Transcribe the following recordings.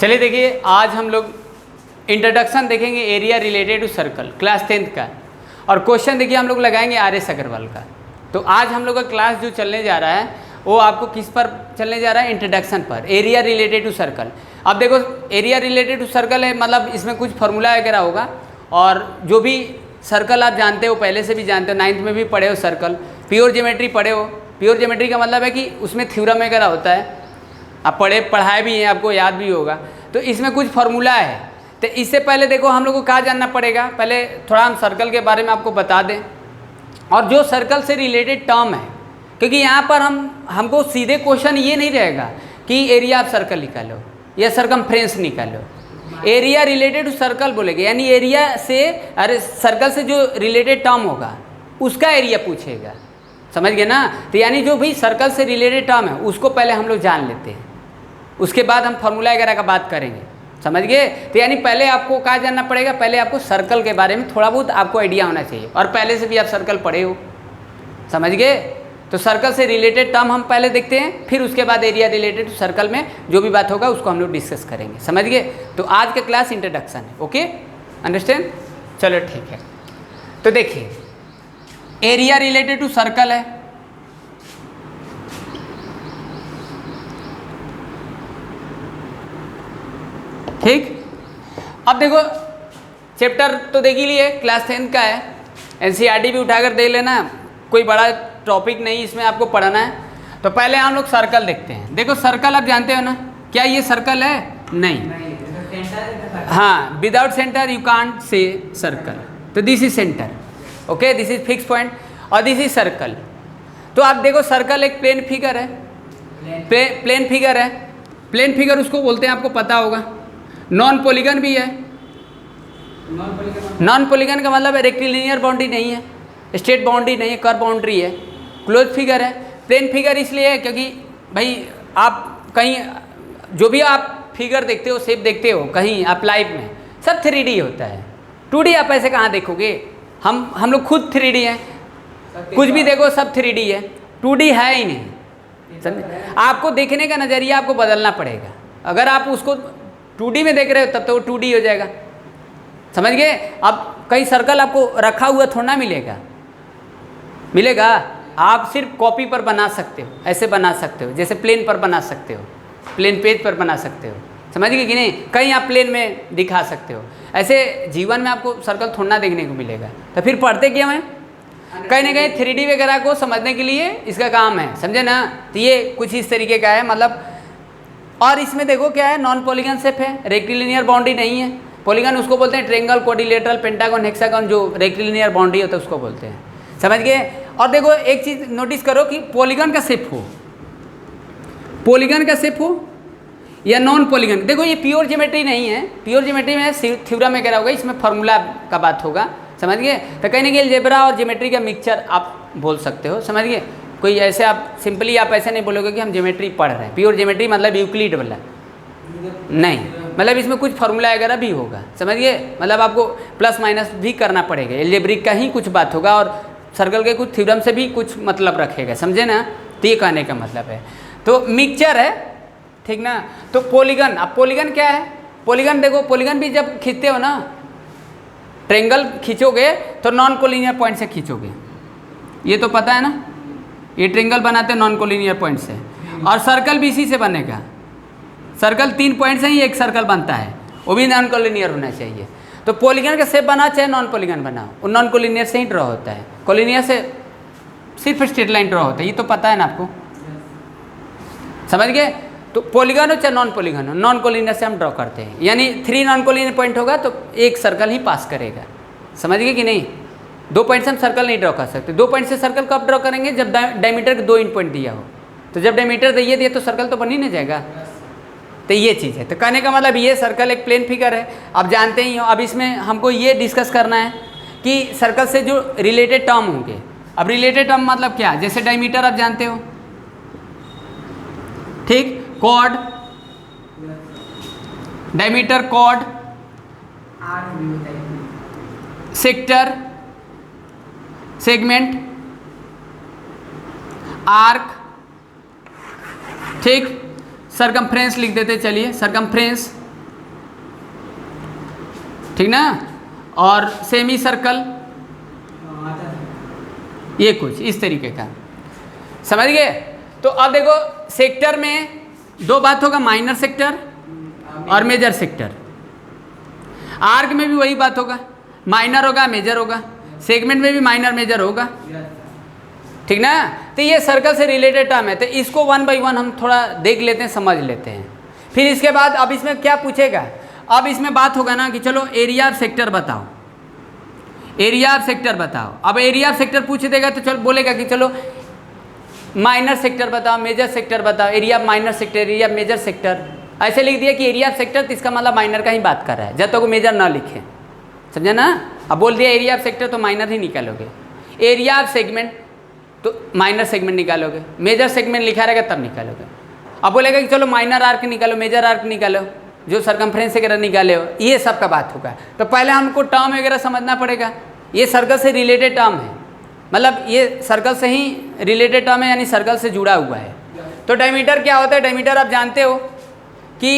चलिए देखिए, आज हम लोग इंट्रोडक्शन देखेंगे area related to circle, class 10th का। और क्वेश्चन देखिए हम लोग लगाएंगे RS अग्रवाल का। तो आज हम लोग का क्लास जो चलने जा रहा है वो आपको किस पर चलने जा रहा है? इंट्रोडक्शन पर, एरिया रिलेटेड टू सर्कल। अब देखो, एरिया रिलेटेड टू सर्कल है, मतलब इसमें कुछ फॉर्मूला वगैरह होगा। और जो भी सर्कल आप जानते हो, पहले से भी जानते हो, 9th में भी पढ़े हो सर्कल, प्योर ज्योमेट्री पढ़े हो। प्योर ज्योमेट्री का मतलब है कि उसमें थ्योरम वगैरह होता है, आप पढ़ाए भी हैं, आपको याद भी होगा। तो इसमें कुछ फार्मूला है। तो इससे पहले देखो हम लोग को क्या जानना पड़ेगा, पहले थोड़ा हम सर्कल के बारे में आपको बता दें और जो सर्कल से रिलेटेड टर्म है, क्योंकि यहाँ पर हमको सीधे क्वेश्चन ये नहीं रहेगा कि एरिया ऑफ सर्कल निकालो या सरकमफ्रेंस निकालो। एरिया रिलेटेड टू सर्कल बोलेगे, यानी एरिया से, अरे सर्कल से जो रिलेटेड टर्म होगा उसका एरिया पूछेगा, समझ गए ना। तो यानी जो भी सर्कल से रिलेटेड टर्म है उसको पहले हम लोग जान लेते हैं, उसके बाद हम फार्मूला वगैरह का बात करेंगे, समझ गए। तो यानी पहले आपको क्या जानना पड़ेगा, पहले आपको सर्कल के बारे में थोड़ा बहुत आपको आइडिया होना चाहिए, और पहले से भी आप सर्कल पढ़े हो, समझ गए। तो सर्कल से रिलेटेड टर्म हम पहले देखते हैं, फिर उसके बाद एरिया रिलेटेड टू सर्कल में जो भी बात होगा उसको हम लोग डिस्कस करेंगे, समझ गए। तो आज का क्लास इंट्रोडक्शन है, ओके, अंडरस्टैंड। चलो ठीक है, तो देखिए एरिया रिलेटेड टू सर्कल है, ठीक। अब देखो चैप्टर तो देख ही लिए, क्लास 10th का है, NCERT भी उठाकर देख लेना, कोई बड़ा टॉपिक नहीं इसमें आपको पढ़ना है। तो पहले हम लोग सर्कल देखते हैं। देखो सर्कल आप जानते हो ना, क्या ये सर्कल है? नहीं। हाँ, without centre you can't say circle. तो this is centre, okay, this is fix point और दिस इज सर्कल। तो आप देखो सर्कल एक प्लेन फिगर है, प्लेन फिगर है। प्लेन फिगर उसको बोलते हैं, आपको पता होगा। नॉन पॉलीगन भी है। नॉन पॉलीगन का मतलब है रेक्टिलिनियर बाउंड्री नहीं है, स्ट्रेट बाउंड्री नहीं है, कर्व बाउंड्री है, क्लोज फिगर है। प्लेन फिगर इसलिए है क्योंकि भाई आप कहीं जो भी आप फिगर देखते हो, शेप देखते हो कहीं आप लाइफ में, सब 3D होता है। 2D आप ऐसे कहाँ देखोगे? हम लोग खुद 3D हैं, कुछ भी देखो सब 3D है, 2D है ही नहीं, समझे। आपको देखने का नज़रिया आपको बदलना पड़ेगा। अगर आप उसको 2D में देख रहे हो तब तो वो 2D हो जाएगा, समझ गए। अब कई सर्कल आपको रखा हुआ थोड़ा मिलेगा। आप सिर्फ कॉपी पर बना सकते हो, ऐसे बना सकते हो, जैसे प्लेन पर बना सकते हो, प्लेन पेज पर बना सकते हो, समझ गए कि नहीं। कहीं आप प्लेन में दिखा सकते हो, ऐसे जीवन में आपको सर्कल थोड़ा देखने को मिलेगा। तो फिर पढ़ते क्यों हैं? कहीं ना कहीं 3D वगैरह को समझने के लिए इसका काम है, समझे ना। तो ये कुछ इस तरीके का है, मतलब। और इसमें देखो क्या है, नॉन पॉलीगन शेप है, रेक्टिलिनियर बाउंड्री नहीं है। पॉलीगन उसको बोलते हैं ट्रायंगल, क्वाड्रिलेटरल, पेंटागन, हेक्सागन, जो रेक्टिलिनियर बाउंड्री होता है उसको बोलते हैं, समझ गए। और देखो एक चीज़ नोटिस करो कि पॉलीगन का शेप हो, पॉलीगन का शेप हो या नॉन पॉलीगन। देखो ये प्योर ज्योमेट्री नहीं है, प्योर ज्योमेट्री में थ्योरम वगैरह होगा, इसमें फार्मूला का बात होगा, समझ गए। तो कहीं ना कहीं अलजेब्रा और ज्योमेट्री का मिक्सचर आप बोल सकते हो, समझ गए। कोई ऐसे आप सिंपली आप ऐसे नहीं बोलोगे कि हम ज्योमेट्री पढ़ रहे हैं। प्योर ज्योमेट्री मतलब यूक्लिड वाला नहीं, मतलब इसमें कुछ फार्मूला वगैरह भी होगा, समझ गए। मतलब आपको प्लस माइनस भी करना पड़ेगा, अलजेब्रिक का ही कुछ बात होगा और सर्कल के कुछ थ्योरम से भी कुछ मतलब रखेगा, समझे ना। तो ये कहने का मतलब है, तो मिक्सचर है, ठीक ना। तो पॉलीगन, अब पॉलीगन क्या है? पॉलीगन देखो, पॉलीगन भी जब खींचते हो ना, ट्रायंगल खींचोगे तो नॉन कोलिनियर पॉइंट से खींचोगे, ये तो पता है ना। ये ट्रायंगल बनाते हैं नॉन कोलिनियर पॉइंट से, और सर्कल भी इसी से बनेगा। सर्कल 3 पॉइंट से ही एक सर्कल बनता है, वो भी नॉन कोलिनियर होना चाहिए। तो पॉलीगन का शेप बना चाहे नॉन पॉलीगन बनाओ, वो नॉन कोलिनियर से ही ड्रॉ होता है, कोलिनियर से सिर्फ स्ट्रेट लाइन ड्रॉ होता है, ये तो पता है ना आपको, समझ गए। तो पॉलीगन हो चाहे नॉन पॉलीगन हो, नॉन कोलिनियर से हम ड्रॉ करते हैं, यानी 3 नॉन कोलिनियर पॉइंट होगा तो एक सर्कल ही पास करेगा, समझ गए कि नहीं। 2 पॉइंट से हम सर्कल नहीं ड्रॉ कर सकते। 2 पॉइंट से सर्कल कब ड्रॉ करेंगे? जब डायमीटर के 2 इन पॉइंट दिया हो। तो जब डायमीटर दिए तो सर्कल तो बन ही नहीं जाएगा। तो ये चीज़ है। तो कहने का मतलब ये सर्कल एक प्लेन फिगर है, आप जानते ही हो। अब इसमें हमको ये डिस्कस करना है कि सर्कल से जो रिलेटेड टर्म होंगे। अब रिलेटेड टर्म मतलब क्या? जैसे डायमीटर आप जानते हो, ठीक, chord, diameter, chord, sector, segment, arc, ठीक, सरकमफ्रेंस लिख देते, चलिए सरकमफ्रेंस, ठीक ना, और सेमी सर्कल ये कुछ इस तरीके का, समझ गए। तो अब देखो सेक्टर में दो बात होगा, माइनर सेक्टर और मेजर सेक्टर। आर्क में भी वही बात होगा, माइनर होगा मेजर होगा, सेगमेंट में भी माइनर मेजर होगा, ठीक ना। तो ये सर्कल से रिलेटेड टर्म है, तो इसको वन बाय वन हम थोड़ा देख लेते हैं, समझ लेते हैं। फिर इसके बाद अब इसमें क्या पूछेगा, अब इसमें बात होगा ना कि चलो एरिया ऑफ सेक्टर बताओ, एरिया ऑफ सेक्टर बताओ। अब एरिया ऑफ सेक्टर पूछ देगा तो चलो बोलेगा कि चलो माइनर सेक्टर बताओ, मेजर सेक्टर बताओ, area of minor sector, area of major sector. ऐसे लिख दिया कि एरिया ऑफ सेक्टर, तो इसका मतलब माइनर का ही बात कर रहा है, जब तक वो मेजर ना लिखे, समझे ना। अब बोल दिया एरिया ऑफ सेक्टर तो माइनर ही निकालोगे, एरिया ऑफ सेगमेंट तो माइनर सेगमेंट निकालोगे, मेजर सेगमेंट लिखा रहेगा तब निकालोगे। अब बोलेगा कि चलो माइनर आर्क निकालो, मेजर आर्क निकालो, जो सरकमफ्रेंस वगैरह निकाले हो, ये सब का बात होगा। तो पहले हमको टर्म वगैरह समझना पड़ेगा, ये सर्कल से रिलेटेड टर्म है, मतलब ये सर्कल से ही रिलेटेड टर्म है, यानी सर्कल से जुड़ा हुआ है। तो डायमीटर क्या होता है, डायमीटर आप जानते हो कि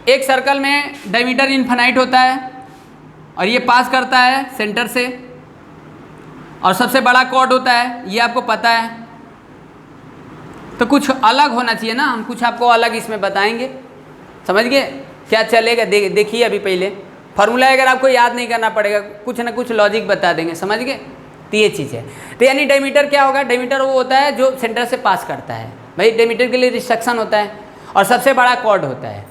एक सर्कल में डायमीटर इन्फिनाइट होता है और ये पास करता है सेंटर से, और सबसे बड़ा कॉर्ड होता है, ये आपको पता है। तो कुछ अलग होना चाहिए ना, हम कुछ आपको अलग इसमें बताएंगे, समझ गए क्या चलेगा। देखिए अभी पहले फार्मूला अगर आपको याद नहीं करना पड़ेगा, कुछ ना कुछ लॉजिक बता देंगे, समझ गए। तो ये चीज़ है। तो यानी डायमीटर क्या होगा, डायमीटर वो होता है जो सेंटर से पास करता है। भाई डायमीटर के लिए रिस्ट्रक्शन होता है और सबसे बड़ा कॉर्ड होता है।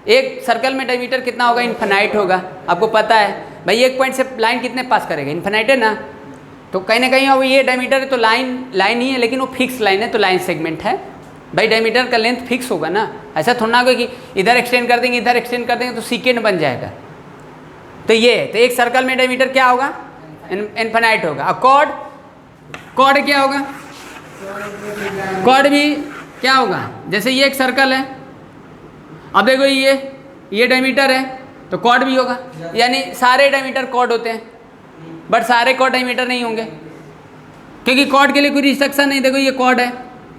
एक सर्कल में डायमीटर कितना होगा, इन्फिनाइट होगा, आपको पता है। भाई एक पॉइंट से लाइन कितने पास करेगा, इन्फिनाइट है ना। तो कहीं ना कहीं अब ये डायमीटर है तो लाइन ही है, लेकिन वो फिक्स लाइन है, तो लाइन सेगमेंट है। भाई डायमीटर का लेंथ फिक्स होगा ना, ऐसा थोड़ा ना होगा कि इधर एक्सटेंड कर देंगे इधर एक्सटेंड कर देंगे तो सीकेंड बन जाएगा। तो ये है, तो एक सर्कल में डायमीटर क्या होगा, इन्फिनाइट होगा। और कॉर्ड क्या होगा, कॉर्ड भी क्या होगा, जैसे ये एक सर्कल है, अब देखो ये डायमीटर है तो कॉर्ड भी होगा, यानी सारे डायमीटर कॉर्ड होते हैं, बट सारे कॉर्ड डायमीटर नहीं होंगे, क्योंकि कॉर्ड के लिए कोई रिस्ट्रक्शन नहीं। देखो ये कॉर्ड है,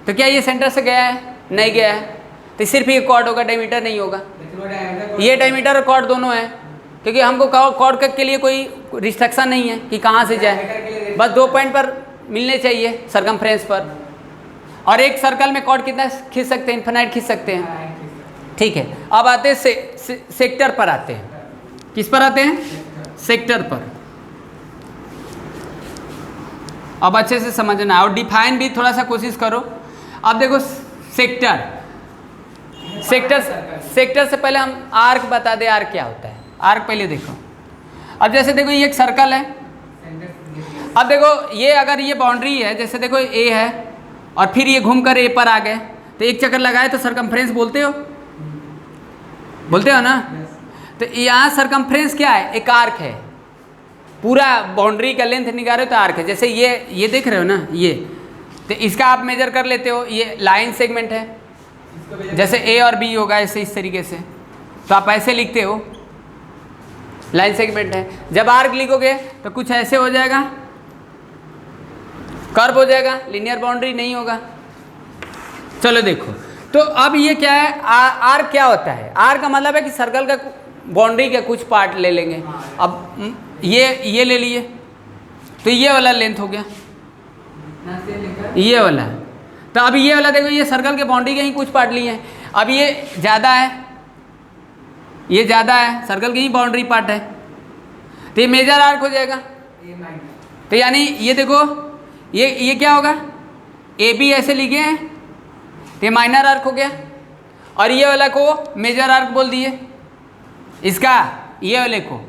तो क्या ये सेंटर से गया है, नहीं गया है, तो सिर्फ ये कॉर्ड होगा, डायमीटर नहीं होगा। ये डायमीटर और कॉर्ड दोनों है, क्योंकि हमको कॉर्ड के लिए कोई रिस्ट्रक्शन नहीं है कि कहाँ से जाए, बस 2 पॉइंट पर मिलने चाहिए सरकमफ्रेंस पर। और एक सर्कल में कॉर्ड कितना खींच सकते हैं, इन्फिनाइट खींच सकते हैं, ठीक है। अब आते हैं सेक्टर पर, आते हैं किस पर आते हैं, सेक्टर पर। अब अच्छे से समझना और डिफाइन भी थोड़ा सा कोशिश करो। अब देखो सेक्टर से पहले हम आर्क बता दें, आर्क क्या होता है। आर्क पहले देखो, अब जैसे देखो ये एक सर्कल है, अब देखो ये अगर ये बाउंड्री है, जैसे देखो ए है और फिर ये घूमकर ए पर आ गए, तो एक चक्कर लगाए तो सरकमफ्रेंस बोलते हो ना। तो यहाँ सरकमफ्रेंस क्या है, एक आर्क है, पूरा बाउंड्री का लेंथ निकाले तो आर्क है। जैसे ये देख रहे हो ना, ये तो इसका आप मेजर कर लेते हो, ये लाइन सेगमेंट है, जैसे ए और बी होगा ऐसे इस तरीके से, तो आप ऐसे लिखते हो लाइन सेगमेंट है। जब आर्क लिखोगे तो कुछ ऐसे हो जाएगा, कर्व हो जाएगा, लीनियर बाउंड्री नहीं होगा। चलो देखो, तो अब ये क्या है, आर्क क्या होता है, आर्क का मतलब है कि सर्कल का बाउंड्री का कुछ पार्ट ले लेंगे। अब ये ले लिए तो ये वाला लेंथ हो गया, ये वाला। तो अब ये वाला देखो, ये सर्कल के बाउंड्री के ही कुछ पार्ट लिए हैं। अब ये ज़्यादा है, ये ज़्यादा है, सर्कल की ही बाउंड्री पार्ट है, तो ये मेजर आर्क हो जाएगा। तो यानी ये देखो, ये क्या होगा, ए बी ऐसे लिखे हैं, तो ये माइनर आर्क हो गया, और ये वाला को मेजर आर्क बोल दिए, इसका ये वाले को,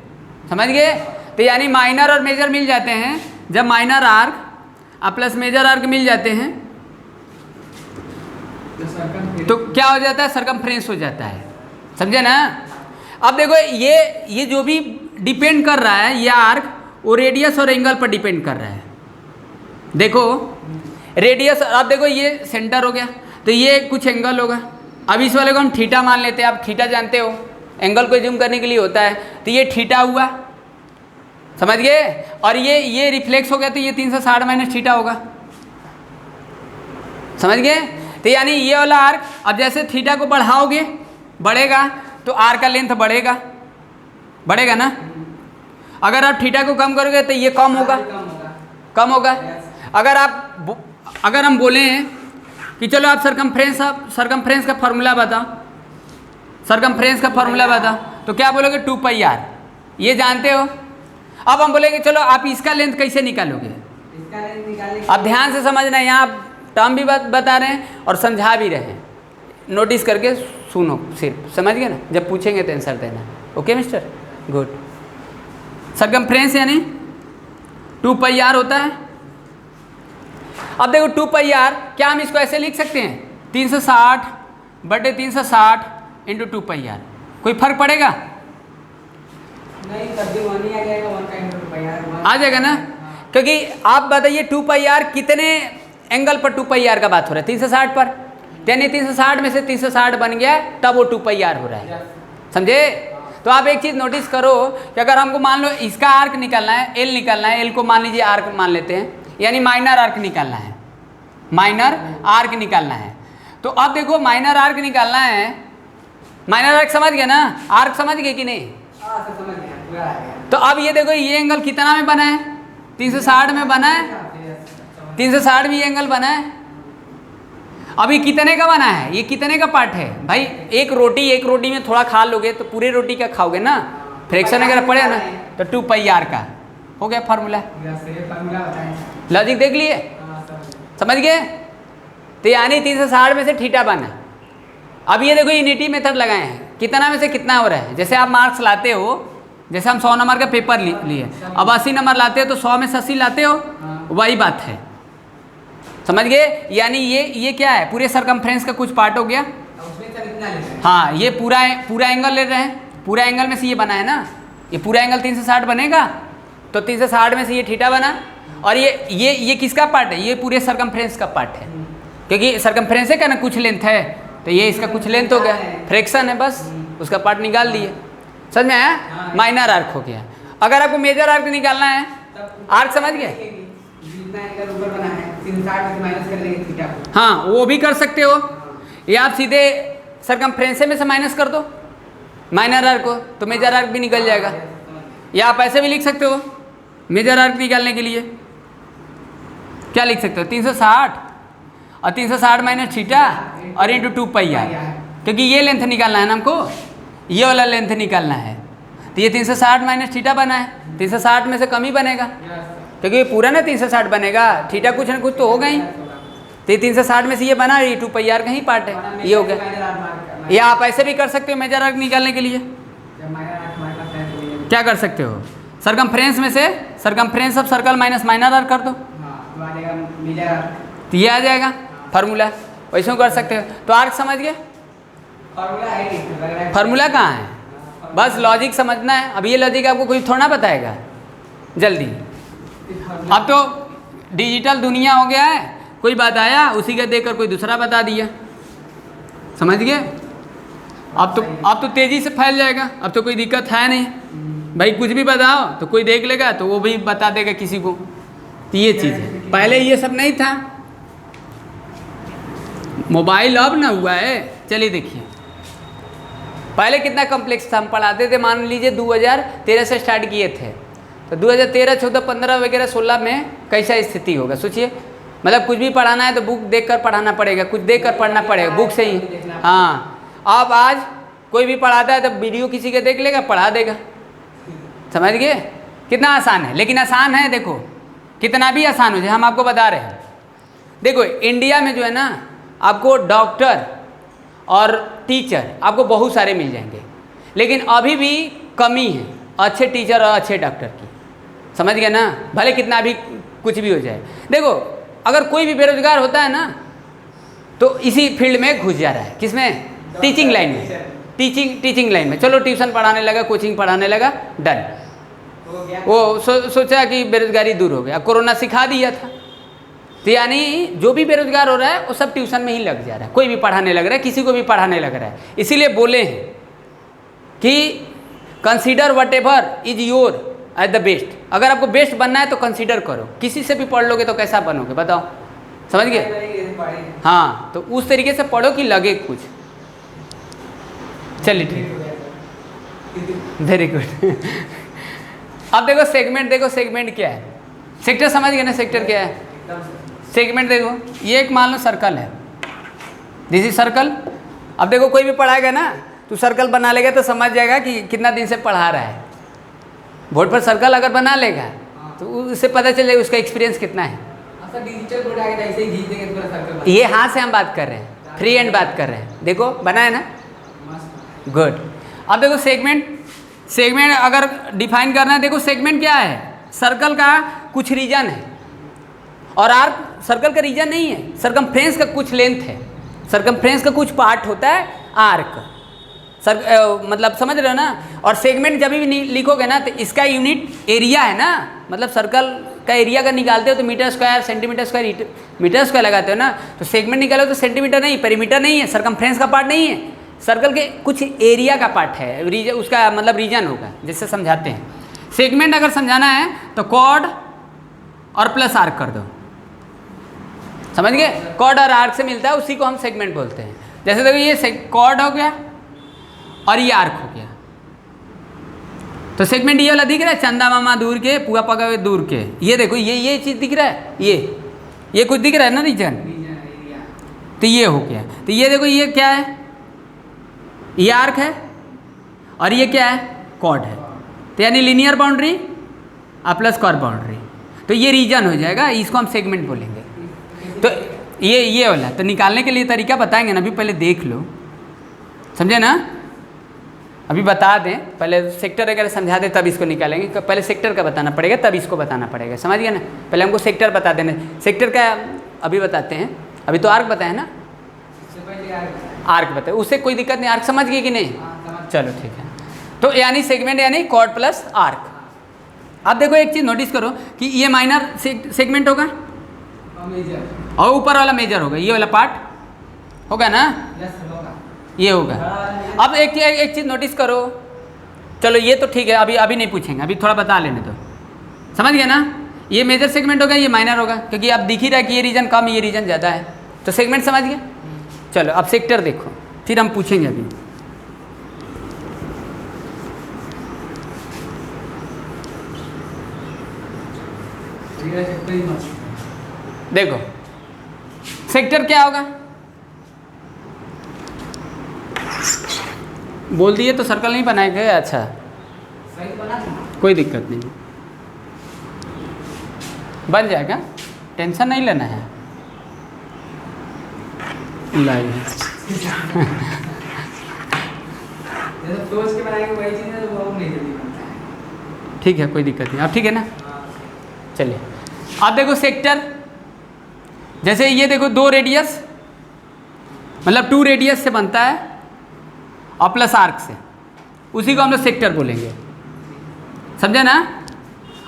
समझ गए। तो यानी माइनर और मेजर मिल जाते हैं, जब minor arc plus major arc मिल जाते हैं तो क्या हो जाता है, सरकमफ्रेंस हो जाता है, समझे ना। अब देखो ये जो भी डिपेंड कर रहा है, ये आर्क वो रेडियस और एंगल पर डिपेंड कर रहा है। देखो रेडियस, अब देखो ये सेंटर हो गया, तो ये कुछ एंगल होगा। अब इस वाले को हम थीटा मान लेते हैं, आप थीटा जानते हो, एंगल को जूम करने के लिए होता है, तो ये थीटा हुआ, समझ गए। और ये रिफ्लेक्स हो गया, तो ये 360 माइनस थीटा होगा, समझ गए। तो यानी ये वाला आर्क, अब जैसे थीटा को बढ़ाओगे बढ़ेगा, तो आर्क का लेंथ बढ़ेगा ना। अगर आप थीटा को कम करोगे तो ये कम होगा, कम होगा। अगर हम बोले कि चलो आप सरकमफ्रेंस का फॉर्मूला बताओ, सरकमफ्रेंस का फॉर्मूला बताओ, तो क्या बोलोगे 2πr, ये जानते हो। अब हम बोलेंगे चलो आप इसका लेंथ कैसे निकालोगे, अब ध्यान से समझना, यहाँ टर्म भी बता रहे हैं और समझा भी रहे हैं, नोटिस करके सुनो, सिर्फ समझ गए ना, जब पूछेंगे तो आंसर देना। Okay mister, good. सरकमफ्रेंस यानी 2πr होता है। अब देखो 2πr, क्या हम इसको ऐसे लिख सकते हैं 360/360 × 2πr, कोई फर्क पड़ेगा? नहीं, तब भी 1 ही आ जाएगा, 1 का × 2πr आ जाएगा ना, क्योंकि आप बताइए 2πr कितने एंगल पर 2πr का बात हो रहा है, 360 पर, यानी 360 में से 360 बन गया तब वो 2πr हो रहा है, समझे। तो आप एक चीज़ नोटिस करो कि अगर हमको मान लो इसका आर्क निकालना है, एल निकालना है, एल को मान लीजिए आर्क मान लेते हैं, यानी माइनर आर्क निकालना है, माइनर आर्क निकालना है। तो अब देखो माइनर आर्क निकालना है, माइनर आर्क समझ गए ना, आर्क समझ गए कि नहीं? समझ गया, पूरा आ गया। तो अब ये देखो ये एंगल कितना में बना है, 360 में बना है, 360 भी एंगल बना है। अब ये कितने का बना है, ये कितने का पार्ट है भाई, एक रोटी में थोड़ा खा लोगे तो पूरे रोटी का खाओगे ना, फ्रैक्शन अगर पड़े ना तो 2πr का हो गया फार्मूला। लॉजिक देख लिए, समझ गए। तो यानी 360 में से थीटा बना। अब ये देखो यूनिटी मेथड लगाए हैं, कितना में से कितना हो रहा है। जैसे आप मार्क्स लाते हो, जैसे हम 100 नंबर का पेपर लिए, अब 80 नंबर लाते हो तो 100 में से 80 लाते हो, वही बात है, समझ गए। यानी ये क्या है, पूरे सरकमफ्रेंस का कुछ पार्ट हो गया। हाँ, ये पूरा एंगल ले रहे हैं, पूरा एंगल में से ये बना है ना, ये पूरा एंगल 360 बनेगा, तो 360 में से ये थीटा बना, और ये किसका पार्ट है, ये पूरे सरकमफ्रेंस का पार्ट है, क्योंकि सरकमफ्रेंस का ना कुछ लेंथ है, तो ये इसका कुछ लेंथ हो गया, फ्रैक्शन है, बस उसका पार्ट निकाल दिए। समझ में आया, माइनर आर्क हो गया। अगर आपको मेजर आर्क निकालना है, आर्क समझ गए, हाँ वो भी कर सकते हो, या आप सीधे सरकमफ्रेंस में से माइनस कर दो माइनर आर्क को, तो मेजर आर्क भी निकल जाएगा। या आप ऐसे भी लिख सकते हो, मेजर आर्क निकालने के लिए क्या लिख सकते हो, 360 और 360 माइनस थीटा और इंटू 2πr, क्योंकि ये लेंथ निकालना है ना हमको, ये वाला लेंथ निकालना है। तो ये 360 माइनस थीटा बना है, 360 में से कम ही बनेगा, क्योंकि ये पूरा ना 360 बनेगा, थीटा कुछ ना कुछ तो होगा ही। तो ये 360 में से ये बना, ये 2πr का ही पार्ट है, ये हो गया। या आप ऐसे भी कर सकते हो, मेजर आर्क निकालने के लिए क्या कर सकते हो, सरकमफ्रेंस में से circumference of circle minus minor arc कर दो, तो ये आ जाएगा फार्मूला, वैसे कर सकते हो। तो आर्क समझ गए, फार्मूला कहाँ है, बस लॉजिक समझना है। अब ये लॉजिक आपको कोई थोड़ा बताएगा जल्दी, अब तो डिजिटल दुनिया हो गया है, कोई बात आया उसी का देखकर कोई दूसरा बता दिया, समझ गए। अब तो तेज़ी से फैल जाएगा, अब तो कोई दिक्कत है नहीं भाई, कुछ भी बताओ तो कोई देख लेगा तो वो भी बता देगा किसी को। तो ये चीज़ है, पहले ये सब नहीं था, मोबाइल अब ना हुआ है। चलिए देखिए, पहले कितना कॉम्प्लेक्स था, हम पढ़ाते थे, मान लीजिए 2013 से स्टार्ट किए थे, तो 2013, 14, 15 वगैरह 16 में कैसा स्थिति होगा सोचिए। मतलब कुछ भी पढ़ाना है तो बुक देखकर पढ़ाना पड़ेगा, कुछ देखकर पढ़ना पड़ेगा, बुक से ही। हाँ, अब आज कोई भी पढ़ाता है तो वीडियो किसी के देख लेगा, पढ़ा देगा, समझ गए। कितना आसान है, लेकिन आसान है, देखो कितना भी आसान हो जाए, हम आपको बता रहे हैं। देखो इंडिया में जो है ना, आपको डॉक्टर और टीचर आपको बहुत सारे मिल जाएंगे, लेकिन अभी भी कमी है अच्छे टीचर और अच्छे डॉक्टर की, समझ गए ना, भले कितना भी कुछ भी हो जाए। देखो अगर कोई भी बेरोजगार होता है ना, तो इसी फील्ड में घुस जा रहा है, किसमें, टीचिंग लाइन में, टीचिंग लाइन में। चलो ट्यूशन पढ़ाने लगा, कोचिंग पढ़ाने लगा, डन, वो सोचा कि बेरोजगारी दूर हो गया, कोरोना सिखा दिया था। तो यानी जो भी बेरोजगार हो रहा है वो सब ट्यूशन में ही लग जा रहा है, कोई भी पढ़ाने लग रहा है, किसी को भी पढ़ाने लग रहा है। इसीलिए बोले हैं कि consider what ever is your at the best. अगर आपको बेस्ट बनना है तो कंसीडर करो, किसी से भी पढ़ लोगे तो कैसा बनोगे बताओ, समझ गए। हाँ, तो उस तरीके से पढ़ो कि लगे कुछ। चलिए ठीक, वेरी गुड। अब देखो सेगमेंट क्या है, सेक्टर समझ गए ना, सेक्टर क्या है, सेगमेंट देखो, ये एक मान लो सर्कल है, दिस इज सर्कल। अब देखो कोई भी पढ़ाएगा ना तो सर्कल बना लेगा तो समझ जाएगा कि कितना दिन से पढ़ा रहा है। बोर्ड पर सर्कल अगर बना लेगा तो उससे पता चलेगा उसका एक्सपीरियंस कितना है। डिजिटल बोर्ड आ गया, ऐसे ही खींच देंगे पूरा सर्कल। ये हाथ से हम बात कर रहे हैं, फ्री हैंड बात कर रहे हैं। देखो बना है ना, गुड। अब देखो सेगमेंट अगर डिफाइन करना है, देखो सेगमेंट क्या है, सर्कल का कुछ रीजन है और आर्क सर्कल का रीजन नहीं है, सरकमफ्रेंस का कुछ लेंथ है, सरकमफ्रेंस का कुछ पार्ट होता है आर्क, मतलब समझ रहे हो ना। और सेगमेंट जब भी लिखोगे ना तो इसका यूनिट एरिया है ना, मतलब सर्कल का एरिया का निकालते हो तो metre square, centimetre square, metre square लगाते हो ना, तो सेगमेंट निकालो तो सेंटीमीटर नहीं, पेरीमीटर नहीं है, सरकमफ्रेंस का पार्ट नहीं है, सर्कल के कुछ एरिया का पार्ट है, रीजन, उसका मतलब रीजन होगा, जिससे समझाते हैं। सेगमेंट अगर समझाना है तो कॉर्ड और प्लस आर्क कर दो, समझ गए, कॉर्ड और आर्क से मिलता है, उसी को हम सेगमेंट बोलते हैं। जैसे देखो ये कॉर्ड हो गया और ये आर्क हो गया, तो सेगमेंट ये वाला दिख रहा है, चंदा मामा दूर के, पुआ पका दूर के, ये देखो ये चीज़ दिख रहा है, ये कुछ दिख रहा है ना रीजन, तो ये हो गया। तो ये देखो ये क्या है, ये आर्क है और ये क्या है, कॉर्ड है, तो यानी लीनियर बाउंड्री और प्लस कॉर्ड बाउंड्री, तो ये रीजन हो जाएगा, इसको हम सेगमेंट बोलेंगे। तो ये वाला तो निकालने के लिए तरीका बताएंगे ना, अभी पहले देख लो, समझे ना, अभी बता दें, पहले सेक्टर अगर समझा दें तब इसको निकालेंगे, पहले सेक्टर का बताना पड़ेगा तब इसको बताना पड़ेगा, समझ गया ना। पहले हमको सेक्टर बता देना, सेक्टर का अभी बताते हैं, अभी तो आर्क बताया ना, आर्क बताए, उससे कोई दिक्कत नहीं, आर्क समझ गए कि नहीं, चलो ठीक है। तो यानी सेगमेंट यानी कॉर्ड प्लस आर्क। अब देखो एक चीज़ नोटिस करो कि ये माइनर सेगमेंट होगा और ऊपर वाला मेजर होगा, ये वाला पार्ट होगा ना, ये होगा। अब एक चीज़ नोटिस करो, चलो ये तो ठीक है, अभी नहीं पूछेंगे, अभी थोड़ा बता लेने दो, समझ गए ना। ये मेजर सेगमेंट होगा, ये माइनर होगा, क्योंकि अब दिख ही रहा है कि ये रीजन कम, ये रीजन ज़्यादा है, तो सेगमेंट समझ गए। चलो अब सेक्टर देखो, फिर हम पूछेंगे अभी। देखो सेक्टर क्या होगा, बोल दिए तो सर्कल नहीं बनाए गए, अच्छा कोई दिक्कत नहीं, बन जाएगा, टेंशन नहीं लेना है। सोच के बनाएंगे वही चीज़ है, वो नहीं जल्दी बनता है। ठीक है, कोई दिक्कत नहीं, अब ठीक है ना। चलिए अब देखो सेक्टर, जैसे ये देखो 2 रेडियस, मतलब 2 रेडियस से बनता है और प्लस आर्क से, उसी को हम लोग सेक्टर बोलेंगे, समझे ना।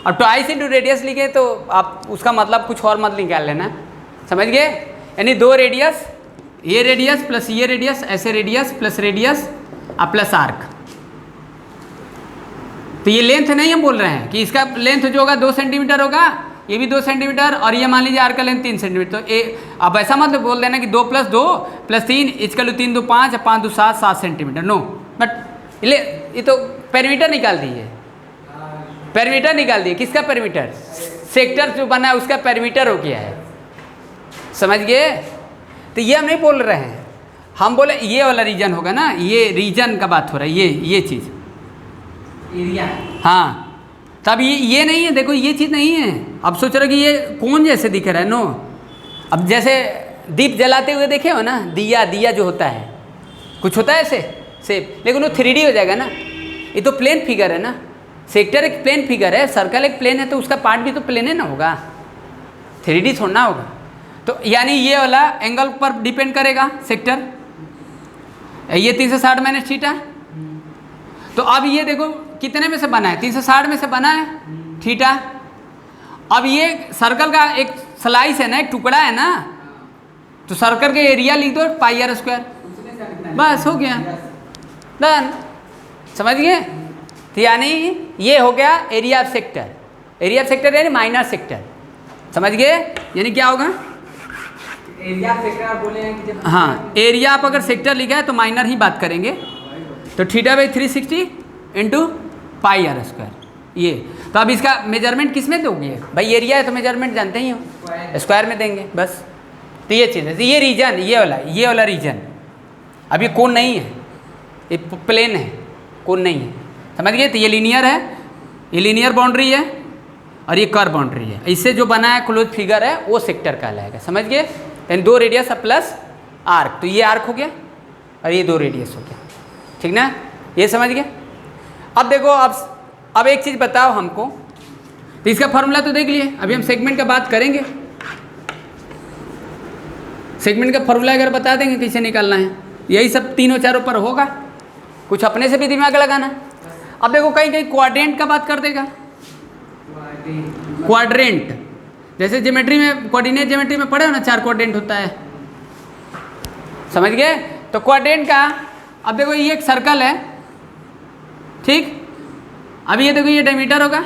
और ट्वाइस इंटू रेडियस लिखे तो आप उसका मतलब कुछ और मत निकाल लेना, समझ गए। यानी 2 रेडियस, ये रेडियस प्लस ये रेडियस, ऐसे रेडियस प्लस रेडियस और प्लस आर्क। तो ये लेंथ नहीं हम बोल रहे हैं कि इसका लेंथ जो होगा 2 सेंटीमीटर होगा, ये भी 2 सेंटीमीटर, और ये मान लीजिए आर्क का लेंथ 3 सेंटीमीटर। तो अब ऐसा मत बोल देना कि 2 + 2 + 3 = 3 × 2 = 5, 5 × 2 = 7 सेंटीमीटर, नो। बट ये तो पेरीमीटर निकाल दिए, पेरीमीटर निकाल दिए, किसका पेरीमीटर, सेक्टर जो बना है उसका पेरीमीटर हो गया है, समझ गए। तो ये हम नहीं बोल रहे हैं, हम बोले ये वाला रीजन होगा ना, ये रीजन का बात हो रहा है, ये चीज़ एरिया, हाँ। तब ये नहीं है, देखो ये चीज़ नहीं है। अब सोच रहे हो कि ये कौन जैसे दिख रहा है, नो। अब जैसे दीप जलाते हुए देखे हो ना, दिया जो होता है, कुछ होता है ऐसे शेप, लेकिन वो 3D हो जाएगा ना, ये तो प्लेन फिगर है ना, सेक्टर एक प्लेन फिगर है, सर्कल एक प्लेन है, तो उसका पार्ट भी तो प्लेन है ना होगा, 3D थोड़ा होगा। तो यानी ये वाला एंगल पर डिपेंड करेगा सेक्टर, ये 360 माइनस थीटा। तो अब ये देखो कितने में से बना है, 360 में से बना है थीटा। अब ये सर्कल का एक स्लाइस है ना, एक टुकड़ा है ना, तो सर्कल के एरिया लिख दो πr², बस हो गया, डन, समझ गए। तो यानी ये हो गया area of sector, area of sector यानी माइनर सेक्टर, समझ गए। यानी क्या होगा, एरिया सेक्टर आप बोले हैं कि जब, हाँ, एरिया आप अगर सेक्टर लिखा है तो माइनर ही बात करेंगे, तो θ/360 × πr², ये। तो अब इसका मेजरमेंट किस में दोगे भाई? एरिया है तो मेजरमेंट जानते ही हो, स्क्वायर में देंगे बस। तो ये चीज़ है, ये रीजन, ये वाला रीजन। अब ये कोण नहीं है, ये प्लेन है, कोण नहीं है, समझ गए? तो ये लीनियर है, ये लीनियर बाउंड्री है और ये कर्व बाउंड्री है। इससे जो बना है क्लोज फिगर है वो सेक्टर कहलाएगा, समझ गए? यानी 2 रेडियस प्लस आर्क, तो ये आर्क हो गया और ये 2 रेडियस हो गया, ठीक ना? ये समझ गए? अब देखो, अब एक चीज़ बताओ हमको, तो इसका फॉर्मूला तो देख लिए, अभी हम सेगमेंट का बात करेंगे। सेगमेंट का फॉर्मूला अगर बता देंगे कैसे निकालना है, यही सब तीनों चारों पर होगा, कुछ अपने से भी दिमाग लगाना। अब देखो कहीं कहीं क्वाड्रेंट का बात कर देगा, क्वाड्रेंट, जैसे ज्योमेट्री में, कोऑर्डिनेट ज्योमेट्री में पढ़े हो ना, 4 क्वाड्रेंट होता है, समझ गए? तो क्वाड्रेंट का, अब देखो ये एक सर्कल है, ठीक? अब ये देखो, ये डायमीटर होगा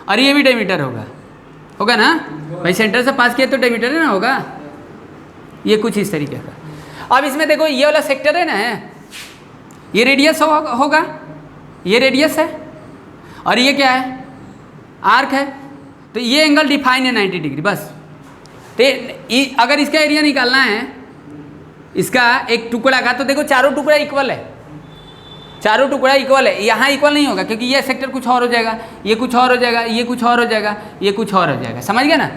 और ये भी डायमीटर होगा ना भाई, सेंटर से पास किया तो डायमीटर है ना, होगा। ये कुछ इस तरीके का। अब इसमें देखो ये वाला सेक्टर है ना, ये रेडियस होगा, ये रेडियस है और ये क्या है? आर्क है। तो ये एंगल डिफाइन है 90 डिग्री बस। तो अगर इसका एरिया निकालना है, इसका एक टुकड़ा का, तो देखो चारों टुकड़ा इक्वल है, चारों टुकड़ा इक्वल है। यहाँ इक्वल नहीं होगा क्योंकि ये सेक्टर कुछ और हो जाएगा, ये कुछ और हो जाएगा, ये कुछ और हो जाएगा, ये कुछ और हो जाएगा, समझ गए ना?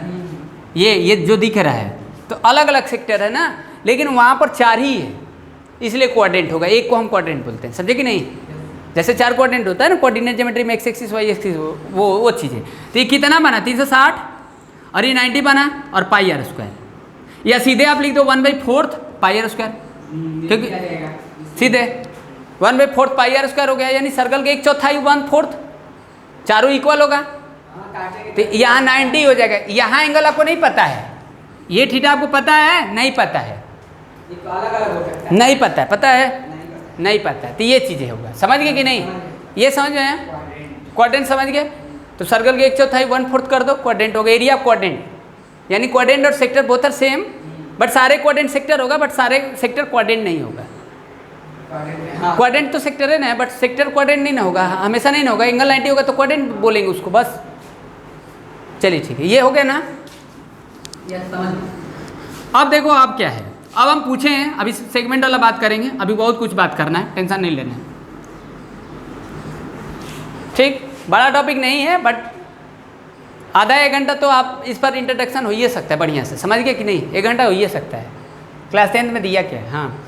ये जो दिख रहा है तो अलग अलग सेक्टर है ना, लेकिन वहाँ पर 4 ही है, इसलिए क्वाड्रेंट होगा। एक को हम क्वाड्रेंट बोलते हैं, समझे कि नहीं? जैसे 4 क्वाड्रेंट होता है ना कोऑर्डिनेट ज्योमेट्री में, एक्स एक्सिस वाई एक्सिस, वो चीज़ें। तो ये कितना बना? 360 और ये 90 बना और पाई आर स्क्वायर, या सीधे आप लिख दो 1/4 पाई आर स्क्वायर, क्योंकि सीधे 1/4 पाई आर स्क्वायर हो गया, यानी सर्कल के 1/4 1/4, चारों इक्वल होगा। तो यहाँ 90 हो जाएगा। यहाँ एंगल आपको नहीं पता है, ये थीटा आपको पता है? नहीं पता है, नहीं पता है, पता है? नहीं पता है। तो ये चीज़ें होगा, समझ गए कि नहीं? ये समझ में है? क्वाड्रेंट समझ गए? तो सर्कल के 1/4 1/4 कर दो, क्वाड्रेंट हो गया। एरिया ऑफ क्वाड्रेंट, यानी क्वाड्रेंट और sector both are same, but सारे क्वाड्रेंट सेक्टर होगा, बट सारे सेक्टर क्वाड्रेंट नहीं होगा। क्वाड्रेंट तो सेक्टर है ना, बट सेक्टर क्वाड्रेंट नहीं ना होगा, हमेशा नहीं ना होगा। एंगल 90 होगा तो क्वाड्रेंट बोलेंगे उसको, बस। चलिए ठीक है, ये हो गया ना? अब देखो आप क्या है, अब हम पूछे हैं, अभी सेगमेंट वाला बात करेंगे, अभी बहुत कुछ बात करना है, टेंशन नहीं लेना है, ठीक? बड़ा टॉपिक नहीं है, बट आधा 1 घंटा तो आप इस पर इंट्रोडक्शन हो ही सकता है बढ़िया से, समझ गए कि नहीं? 1 घंटा हो ही सकता है, क्लास 10th में दिया क्या है। हाँ,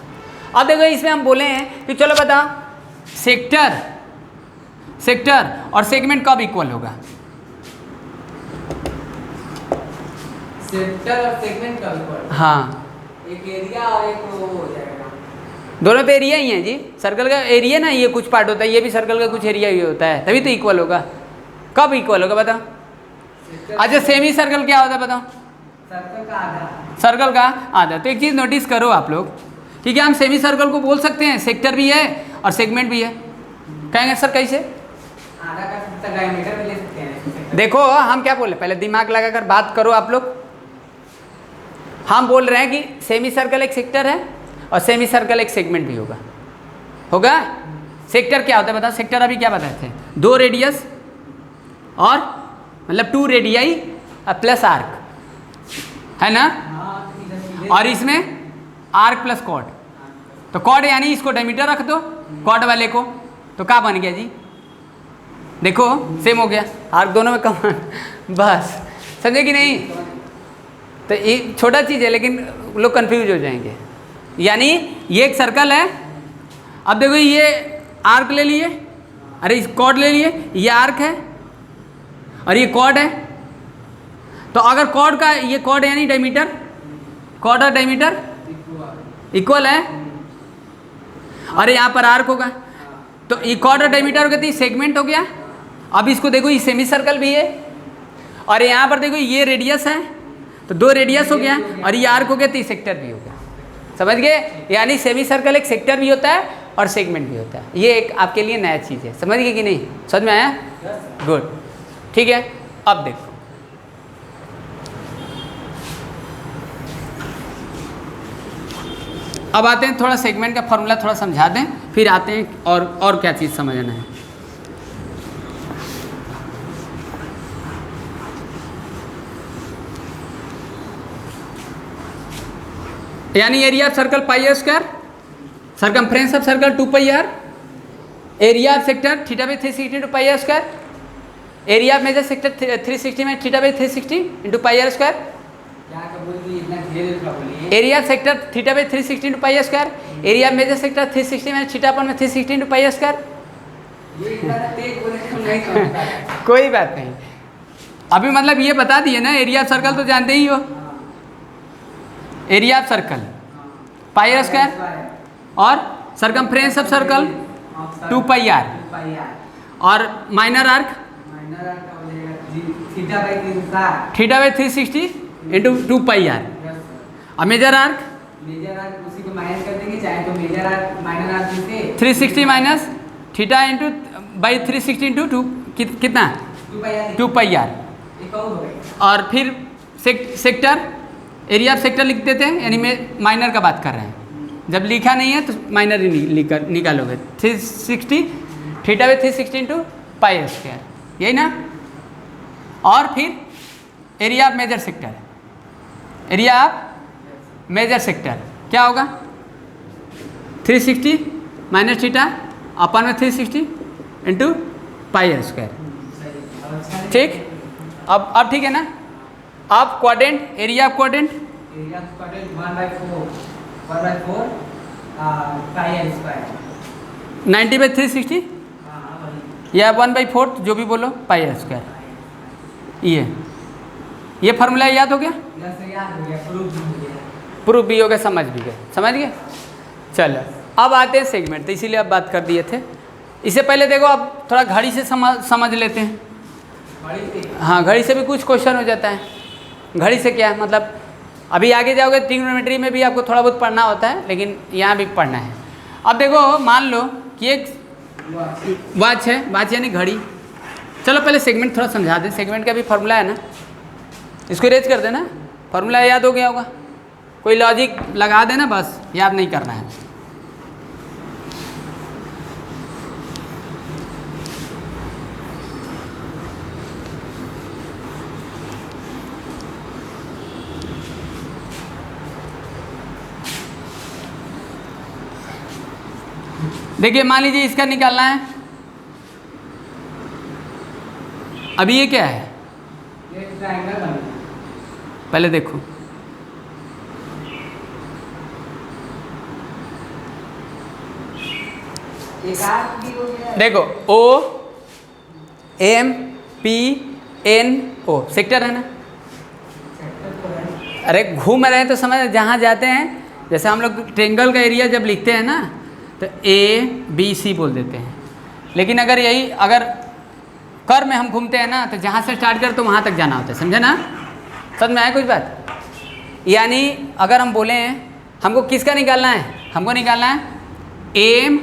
अब देखो इसमें हम बोले हैं कि चलो बताओ, सेक्टर और सेगमेंट कब इक्वल होगा? सेक्टर और सेगमेंट कब इक्वल? हाँ, एक एरिया और एक वो हो जाएगा, दोनों पे एरिया ही है जी। सर्कल का एरिया ना, ये कुछ पार्ट होता है, ये भी सर्कल का कुछ एरिया ही होता है, तभी तो इक्वल होगा। कब इक्वल होगा बताओ? अच्छा, सेमी सर्कल क्या होता है बताओ? सर्कल का आधा, सर्कल का आधा। तो एक चीज़ नोटिस करो आप लोग, ठीक है? हम सेमी सर्कल को बोल सकते हैं, सेक्टर भी है और सेगमेंट भी है। कहेंगे सर कैसे? आधा का डायमीटर भी ले सकते हैं। देखो हम क्या बोल रहे, पहले दिमाग लगाकर बात करो आप लोग। हम बोल रहे हैं कि सेमी सर्कल एक सेक्टर है और सेमी सर्कल एक सेगमेंट भी होगा। सेक्टर क्या होता है बताओ? सेक्टर अभी क्या बताए थे? 2 रेडियस और मतलब 2 रेडियाई प्लस आर्क, है ना? और इसमें आर्क प्लस कॉर्ड। तो कॉर्ड यानी इसको डायमीटर रख दो, कॉर्ड वाले को, तो क्या बन गया जी? देखो सेम हो गया, आर्क दोनों में कमान, बस। समझे कि नहीं? तो ये छोटा चीज़ है, लेकिन लोग कंफ्यूज हो जाएंगे। यानी ये एक सर्कल है, अब देखो ये आर्क ले लिए, अरे इस कॉर्ड ले लिए, ये आर्क है और ये कॉर्ड है। तो अगर कॉर्ड का, ये कॉर्ड यानी डायमीटर, कॉर्ड और डायमीटर इक्वल है और यहाँ पर आर्क होगा, तो ये कॉर्ड और डायमीटर हो गया, तो ये सेगमेंट हो गया। अब इसको देखो, ये सेमी सर्कल भी है और यहाँ पर देखो ये रेडियस है, तो 2 रेडियस हो गया और ये आर्क हो गया, तो ये सेक्टर भी हो गया। समझ गए? यानी सेमी सर्कल एक सेक्टर भी होता है और सेगमेंट भी होता है। ये एक आपके लिए नया चीज़ है, समझ गए कि नहीं? समझ में आया? गुड, ठीक है। अब देखो, अब आते हैं, थोड़ा सेगमेंट का फॉर्मूला थोड़ा समझा दें, फिर आते हैं और क्या चीज़ समझना है। यानी area of circle pi are square, circumference of circle 2 pi r, area of sector theta by 360 into pi are square, area of major sector 360 में theta by 360 into pi are square, क्या का बोल दी इतना धीरे धीरे बोलिए। Area of sector theta by 360 into pi are square, area of major sector 360 में थीटा अपन में 360 इंटू पाई आर स्क्वायर। ये इतना तेज बोले तो नहीं समझ पाएगा। कोई बात नहीं, अभी मतलब ये बता दिए ना, एरिया ऑफ सर्कल तो जानते ही हो, area of circle pi are square और circumference of circle 2 pi r और minor arc theta by 360 theta by 360 into 2 pi r और मेजर आर्क मेजर आर्क उसी को माइनस कर देंगे, चाहे तो मेजर आर्क माइनर आर्क से 360 minus theta into by 360 into 2 कितना 2 पाई आर। एक और हो गया। और फिर सेक्टर एरिया ऑफ सेक्टर लिख देते हैं, यानी मैं माइनर का बात कर रहे हैं, जब लिखा नहीं है तो माइनर ही निकालोगे 360 theta by 360 into pi are square, यही ना। और फिर area of major sector, area of major sector क्या होगा 360 माइनस थीटा अपन में 360 इंटू पाई आर स्क्वायर। ठीक, अब ठीक है ना। अब quadrant, area of quadrant area of quadrant 1/4 pi are square 90 by 360 या 1/4 जो भी बोलो पाई आर स्क्वायर। ये फार्मूला याद हो गया, याद हो गया, प्रूफ भी हो गया, समझ भी गए, समझ गए। चलो अब आते हैं सेगमेंट, तो इसीलिए आप बात कर दिए थे। इससे पहले देखो अब थोड़ा घड़ी से समझ लेते हैं। हाँ, घड़ी से भी कुछ क्वेश्चन हो जाता है। घड़ी से क्या मतलब, अभी आगे जाओगे ट्रिग्नोमेट्री में भी आपको थोड़ा बहुत पढ़ना होता है, लेकिन यहाँ भी पढ़ना है। अब देखो मान लो कि एक वॉच है, वॉच यानी घड़ी। चलो पहले सेगमेंट थोड़ा समझा दें। सेगमेंट का भी फार्मूला है ना, इसको रेज कर देना, फार्मूला याद हो गया होगा, कोई लॉजिक लगा देना, बस याद नहीं करना है। देखिए मान लीजिए इसका निकालना है। अभी ये क्या है, ये ट्रायंगल बनेगा। पहले देखो एक आर्क भी हो गया। देखो O M P N O sector है ना। सेक्टर तो है। अरे घूम रहे हैं तो समझ, जहाँ जाते हैं, जैसे हम लोग ट्रेंगल का एरिया जब लिखते हैं ना तो ए बी सी बोल देते हैं। लेकिन अगर यही अगर कर में हम घूमते हैं ना, तो जहाँ से स्टार्ट कर तो वहाँ तक जाना होता है, समझे ना। समझ में आया कुछ बात। यानी अगर हम बोले हमको किसका निकालना है, हमको निकालना है एम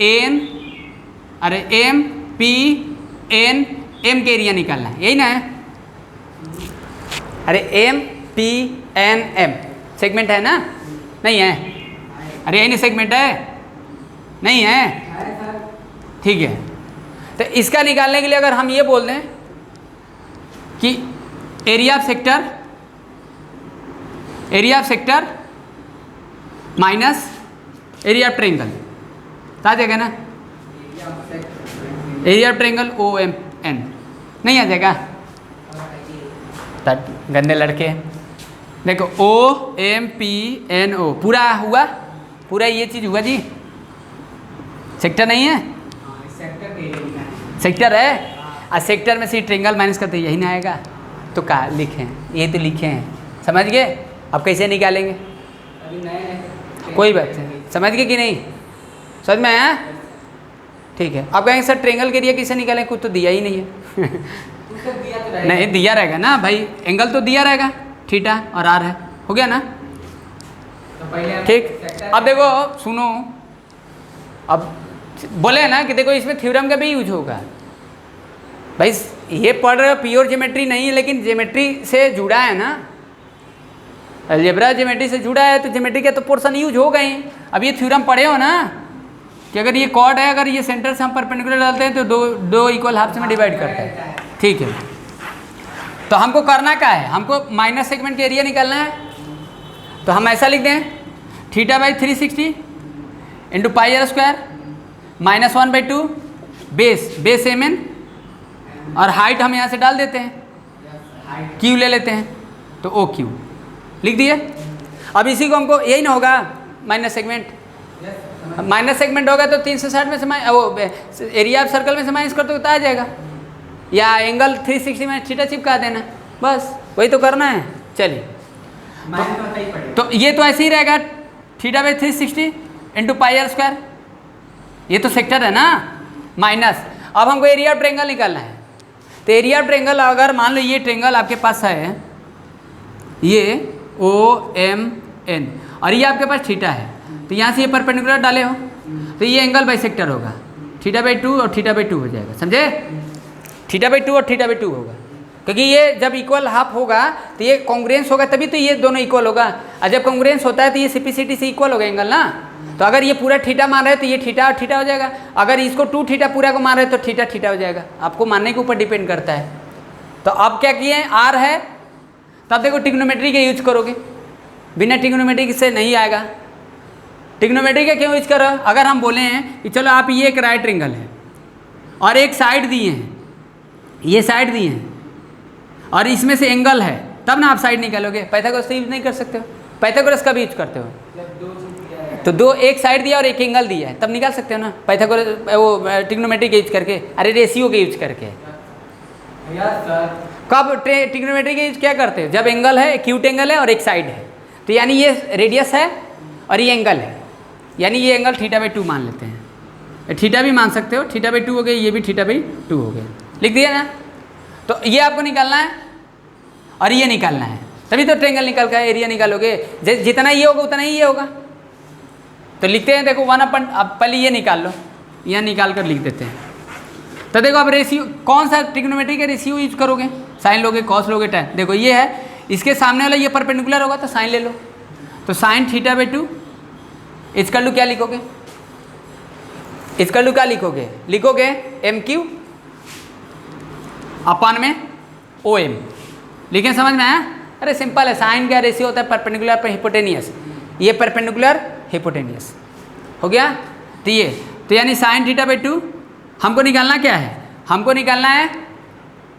एन, अरे एम पी एन, एम के एरिया निकालना है, यही ना है। अरे M P N M segment है ना, नहीं है। अरे यही नहीं सेगमेंट है, नहीं है, ठीक है। तो इसका निकालने के लिए अगर हम ये बोल दें कि area of sector minus area of triangle, आ जाएगा ना। Area of triangle O M N, नहीं आ जाएगा। गंदे लड़के, देखो O M P N O पूरा हुआ, पूरा ये चीज़ हुआ जी। सेक्टर नहीं है, सेक्टर है, और सेक्टर में से ट्रेंगल माइनस करते यही ना आएगा। तो कहा लिखे हैं, ये तो लिखे हैं, समझ गए। अब कैसे निकालेंगे, अभी नए कोई बात नहीं, समझ गए कि नहीं, समझ में आया। ठीक है, अब कहेंगे सर ट्रेंगल के एरिया कैसे निकालें, कुछ तो दिया ही नहीं है। दिया तो रहेगा। नहीं दिया रहेगा ना भाई, एंगल तो दिया रहेगा, थीटा और आर है, हो गया ना। तो पहले ठीक, अब देखो सुनो, अब बोले ना कि देखो इसमें थ्योरम का भी यूज होगा। भाई ये पढ़ रहे हो प्योर ज्योमेट्री नहीं है, लेकिन ज्योमेट्री से जुड़ा है ना, अलजेब्रा ज्योमेट्री से जुड़ा है, तो ज्योमेट्री का तो पोर्शन यूज होगा ही। अब ये थ्योरम पढ़े हो ना कि अगर ये कॉर्ड है, अगर ये सेंटर से हम परपेंडिकुलर डालते हैं तो दो इक्वल हाफ में डिवाइड करते हैं, ठीक है। तो हमको करना क्या है, हमको माइनस सेगमेंट का एरिया निकालना है। तो हम ऐसा लिख दें theta by 360 into pi are square minus 1/2 base M N, और हाइट हम यहाँ से डाल देते हैं, क्यू ले लेते हैं, तो ओ क्यू लिख दिए। अब इसी को हमको यही ना होगा माइनस सेगमेंट, माइनस सेगमेंट होगा तो 360 में से वो एरिया ऑफ सर्कल में से माइनस कर तो आ जाएगा, या एंगल 360 में थीटा चिपका देना, बस वही तो करना है। चलिए तो ये तो ऐसे ही रहेगा theta by 360 into pi are square, ये तो सेक्टर है ना माइनस। अब हमको एरिया ऑफ ट्रेंगल निकालना है, तो एरिया ऑफ ट्रेंगल अगर मान लो ये ट्रेंगल आपके पास है, ये OMN और ये आपके पास थीटा है, तो यहाँ से ये परपेंडिकुलर डाले हो तो ये एंगल बाइसेक्टर होगा, थीटा बाई 2 और थीटा बाई 2 हो जाएगा, समझे? थीटा बाई 2 और थीटा बाई 2 होगा, क्योंकि ये जब इक्वल हाफ होगा तो ये कॉन्ग्रुएंस होगा, तभी तो ये दोनों इक्वल होगा, और जब कॉन्ग्रुएंस होता है तो ये CPCT से इक्वल होगा एंगल ना। तो अगर ये पूरा थीटा मान रहे हैं तो ये थीटा और थीटा हो जाएगा, अगर इसको 2 थीटा पूरा को मान रहे हैं तो थीटा थीटा हो जाएगा, आपको मानने के ऊपर डिपेंड करता है। तो अब क्या किए हैं, आर है, तब देखो ट्रिग्नोमेट्री का यूज करोगे, बिना ट्रिग्नोमेट्री से नहीं आएगा। ट्रिग्नोमेट्री का क्यों यूज करो, अगर हम बोले हैं कि चलो आप ये एक राइट एंगल है और एक साइड दिए हैं, ये साइड दिए हैं और इसमें से एंगल है, तब ना आप साइड निकालोगे। पाइथागोरस से यूज नहीं कर सकते हो, पाइथागोरस का भी यूज करते हो, तो दो एक साइड दिया और एक एंगल दिया है तब निकाल सकते हो ना, पाइथागोरस वो ट्रिग्नोमेट्री का यूज करके, अरे रेशियो के यूज करके। कब ट्रिग्नोमेट्री का यूज क्या करते हो, जब एंगल है, एक्यूट एंगल है और एक साइड है, तो यानी ये रेडियस है और ये एंगल है, यानी ये एंगल थीटा बाई 2 मान लेते हैं, थीटा भी मान सकते हो, थीटा बाई 2 हो गए, ये भी थीटा बाई 2 हो गए, लिख दिया ना। तो ये आपको निकालना है और ये निकालना है, तभी तो ट्रेंगल निकल का एरिया निकालोगे, जितना ये होगा उतना ही ये होगा। तो लिखते हैं, देखो 1/, अब पहले ये निकाल लो, यहाँ निकाल कर लिख देते हैं। तो देखो अब रेशियो कौन सा ट्रिग्नोमेट्री का रेशियो यूज करोगे, साइन लोगे, कॉस लोगे, टैन। देखो ये है, इसके सामने वाला ये परपेंडिकुलर होगा तो साइन ले लो, तो साइन थीटा बाई 2 इसका लू क्या लिखोगे, इसका लू क्या लिखोगे, लिखोगे MQ अपन में OM, लिखें, समझ में आया? अरे सिंपल है, साइन का रेशियो होता है परपेंडिकुलर पर हिपोटेनियस, ये परपेंडिकुलर हिपोटेनियस हो गया। तो ये तो यानी साइन थीटा बाई 2 हमको निकालना क्या है, हमको निकालना है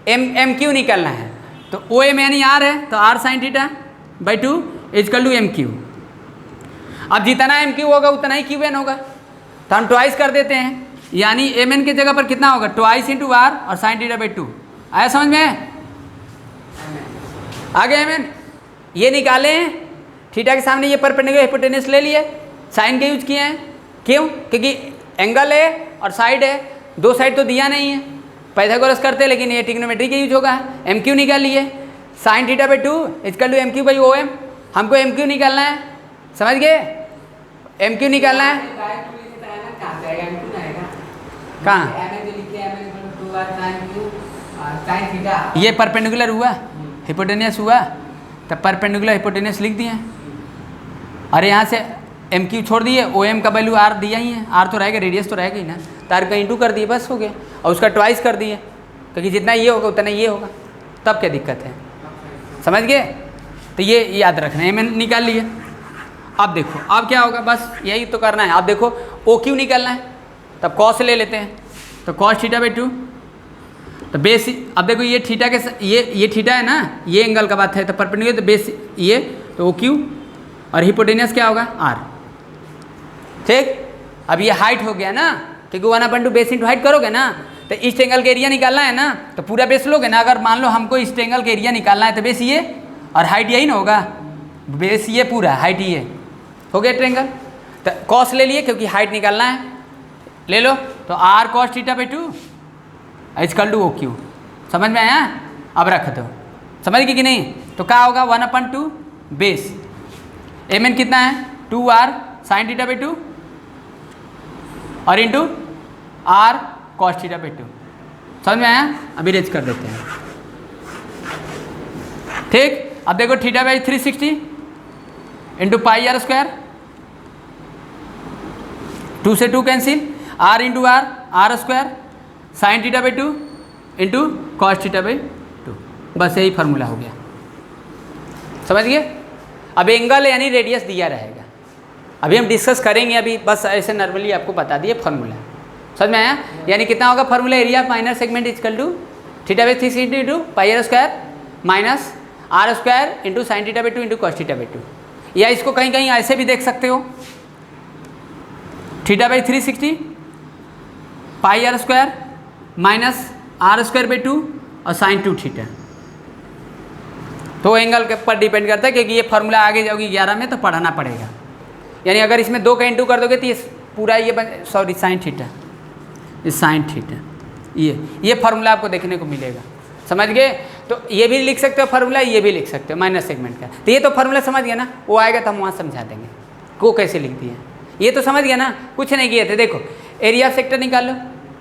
MQ निकालना है, तो OM यानी R है, तो R sine theta by 2 equal to MQ। अब जितना MQ होगा उतना ही QN होगा, तो हम ट्वाइस कर देते हैं, यानी MN की जगह पर कितना होगा, ट्वाइस इंटू R और साइन थीटा बाई 2। आया समझ में? आ गया MN? ये निकाले हैं, थीटा के सामने ये परपेंडिकुलर हिपोटेन्यूस ले लिए, साइन के यूज किए हैं, क्यों? क्योंकि एंगल है और साइड है, दो साइड तो दिया नहीं है, पाइथागोरस करते, लेकिन ये ट्रिग्नोमेट्री के यूज होगा। MQ निकाल लिए, sine theta by 2 equal to MQ by OM, हमको MQ निकालना है, समझ गए? MQ निकालना है, कहाँ ये परपेंडिकुलर हुआ, हिपोटेनियस हुआ, तब परपेंडिकुलर हिपोटेनियस लिख दिए, और यहाँ से MQ छोड़ दिए, OM का वैल्यू R दिया ही है, R तो रहेगा, रेडियस तो रहेगा ही ना, तार का इंटू कर दिए, बस हो गया, और उसका ट्वाइस कर दिए, क्योंकि जितना ये होगा उतना ये होगा, तब क्या दिक्कत है, समझ गए? तो ये याद रखना है, MN निकाल लिए। अब देखो अब क्या होगा, बस यही तो करना है। अब देखो OQ निकालना है, तब कॉस ले लेते हैं, तो कॉस थीटा बाई 2, तो बेस, अब देखो ये थीटा के ये थीटा है ना, ये एंगल का बात है, तो परपेंडिकुलर, तो बेस ये, तो OQ और हिपोटेनियस क्या होगा, R, ठीक। अब ये हाइट हो गया ना, क्योंकि 1/2 बेस इंटू हाइट करोगे ना, तो इस एंगल का एरिया निकालना है ना, तो पूरा बेस लोगे ना। अगर मान लो हमको इस एंगल का एरिया निकालना है, तो बेस ये और हाइट यही ना होगा, बेस ये पूरा, हाइट ये हो गया ट्रेंगल। तो कॉस ले लिए, क्योंकि हाइट निकालना है, ले लो, तो R cos theta by 2 equal to OQ, समझ में आया? अब रख दो, समझ गए कि नहीं? तो क्या होगा, 1/2 बेस, MN कितना है, 2R साइन थीटा बाई 2 और into R cos theta by 2, समझ में आया? अभी रेज कर देते हैं, ठीक। अब देखो theta by 360 into pi R square, 2 से 2 cancel, R into R square sine theta by 2 into cos theta by 2, बस यही फार्मूला हो गया, समझ गए? अब एंगल यानी रेडियस दिया रहेगा। अभी हम डिस्कस करेंगे, अभी बस ऐसे नॉर्मली आपको बता दिए फॉर्मूला, समझ में आया? यानी कितना होगा formula, area minor segment equal to theta by 360 into pi are square minus R square into sine theta by 2 into cos theta by 2। या इसको कहीं कहीं ऐसे भी देख सकते हो, theta by 360 pi are square minus R square by 2 और साइन 2 थीटा। तो एंगल के पर डिपेंड करता है, क्योंकि ये फार्मूला आगे जाओगी 11 में तो पढ़ाना पड़ेगा। यानी अगर इसमें 2 का इंटू कर दोगे तो ये पूरा ये सॉरी साइन थीटा, ये साइन थीटा, ये फार्मूला आपको देखने को मिलेगा, समझ गए? तो ये भी लिख सकते हो फार्मूला, ये भी लिख सकते हो माइनर सेगमेंट का। तो ये तो फार्मूला समझ गया ना, वो आएगा तो हम वहाँ समझा देंगे को कैसे लिख दिया। ये तो समझ गया ना, कुछ नहीं किए थे। देखो एरिया सेक्टर निकाल लो,